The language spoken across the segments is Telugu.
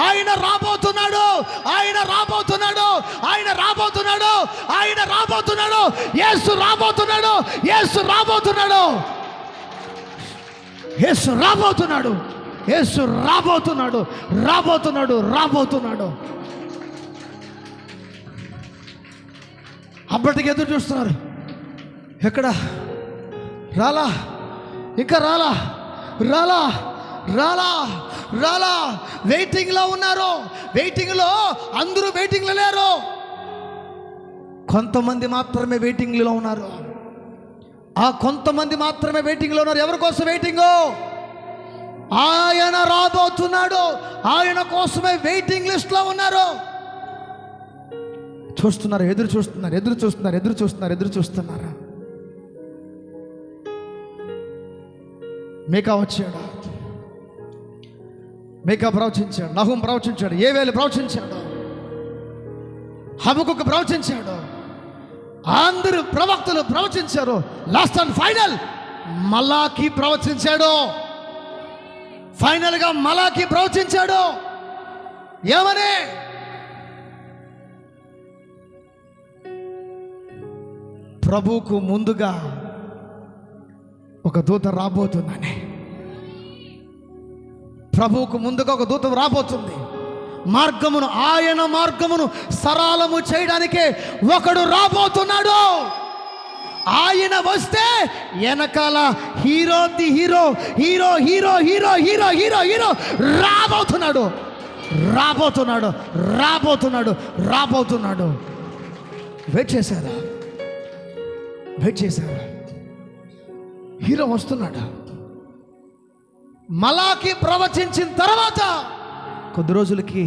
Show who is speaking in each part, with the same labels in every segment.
Speaker 1: ఆయన రాబోతున్నాడు, ఆయన రాబోతున్నాడు, ఆయన రాబోతున్నాడు, ఆయన రాబోతున్నాడు. యేసు రాబోతున్నాడు, యేసు రాబోతున్నాడు, యేసు రాబోతున్నాడు, యేసు రాబోతున్నాడు, రాబోతున్నాడు, రాబోతున్నాడు. అప్పటికి ఎదురు చూస్తున్నారు. ఎక్కడ రాలా, ఇంకా రాలా, రాలా, రాలా, రాలా. వెయిటింగ్లో ఉన్నారు. వెయిటింగ్లో అందరూ వెయిటింగ్లో లేరు, కొంతమంది మాత్రమే వెయిటింగ్లో ఉన్నారు. ఆ కొంతమంది మాత్రమే వెయిటింగ్లో ఉన్నారు. ఎవరి కోసం వెయిటింగ్? ఆయన రాబోతున్నాడు, ఆయన కోసమే వెయిటింగ్ లిస్ట్లో ఉన్నారు. చూస్తున్నారు, ఎదురు చూస్తున్నారు, ఎదురు చూస్తున్నారు, ఎదురు చూస్తున్నారు, ఎదురు చూస్తున్నారు. మీకా వచ్చాడు, మీకా ప్రవచించాడు, నహూం ప్రవచించాడు, యేవేలు ప్రవచించాడు, హబకుకు ప్రవచించాడు, అందరూ ప్రవక్తలు ప్రవచించారు. లాస్ట్ అండ్ ఫైనల్ మలాకి ప్రవచించాడు. ఫైనల్గా మలాకి ప్రవచించాడు. ఏమని? ప్రభువుకు ముందుగా ఒక దూత రాబోతుందని. ప్రభువుకు ముందుగా ఒక దూత రాబోతుంది. మార్గమును, ఆయన మార్గమును సరళము చేయడానికే ఒకడు రాబోతున్నాడు. ఆయన వస్తే వెనకాల hero the hero hero hero hero hero hero hero రాబోతున్నాడు, రాబోతున్నాడు, రాబోతున్నాడు, రాబోతున్నాడు. వెయిట్ చేశారా? వెయిట్ చేశారా? హీరో వస్తున్నాడు. మలాకి ప్రవచించిన తర్వాత కొద్ది రోజులకి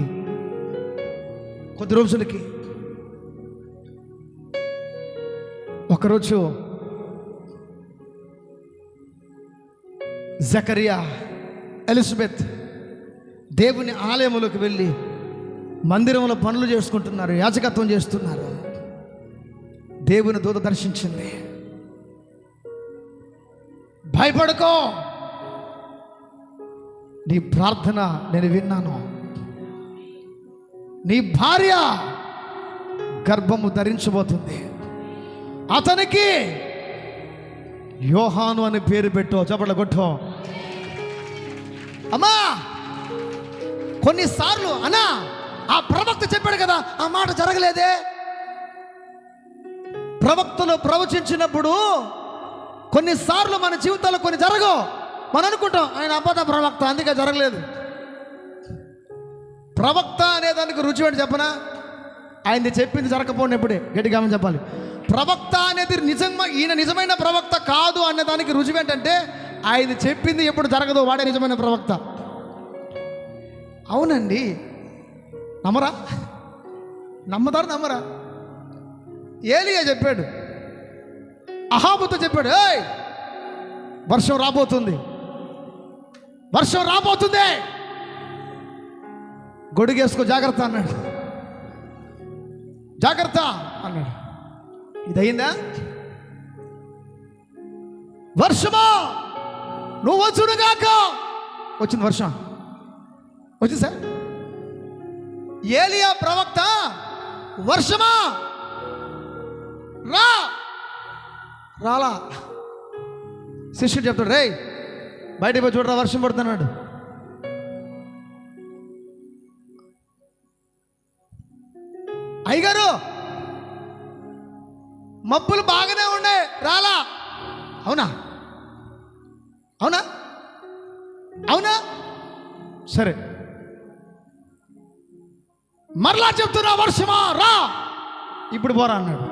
Speaker 1: ఒకరోజు జకరియా, ఎలిజబెత్ దేవుని ఆలయంలోకి వెళ్ళి మందిరంలో పనులు చేసుకుంటున్నారు, యాజకత్వం చేస్తున్నారు. దేవుని దూత దర్శించింది. భయపడకో, నీ ప్రార్థన నేను విన్నాను. నీ భార్య గర్భము ధరించబోతుంది. అతనికి యోహాను అని పేరు పెట్టు. చప్పట్ల కొట్టు. అమ్మా, కొన్నిసార్లు అన్నా ఆ ప్రవక్త చెప్పాడు కదా, ఆ మాట జరగలేదే. ప్రవక్తలు ప్రవచించినప్పుడు కొన్నిసార్లు మన జీవితాల్లో కొన్ని జరగవు. మనం అనుకుంటాం ఆయన అబద్ధ ప్రవక్త అందుకే జరగలేదు. ప్రవక్త అనేదానికి రుచి ఏంటి చెప్పనా? ఆయనది చెప్పింది జరగకపోయినప్పుడే గట్టిగా చెప్పాలి. ప్రవక్త అనేది నిజంగా ఈయన నిజమైన ప్రవక్త కాదు అనేదానికి రుజువు ఏంటంటే ఆయన చెప్పింది ఎప్పుడు జరగదు, వాడే నిజమైన ప్రవక్త. అవునండి, నమ్మరా? నమ్మతారు నమ్మరా? ఏలియా చెప్పాడు, అహాబుతో చెప్పాడు, ఏయ్ వర్షం రాబోతుంది, వర్షం రాబోతుంది, గొడుగేసుకో జాగ్రత్త అన్నాడు. జాగ్రత్త అన్నాడు. ఇదయిందా? వర్షమా నువ్వు వచ్చునుగాక. వచ్చింది వర్షం, వచ్చింది సార్. ఏలియా ప్రవక్త వర్షమా రా, రాలా. శిష్యుడు చెప్తాడు, రే బయటికి పోయి చూడరా వర్షం పడుతున్నాడు. అయ్యగారు మబ్బులు బాగానే ఉన్నాయి, రాలా. అవునా? అవునా? అవునా? సరే మరలా చెప్తున్నా, వర్షమా రా, ఇప్పుడు పోరా అన్నాడు.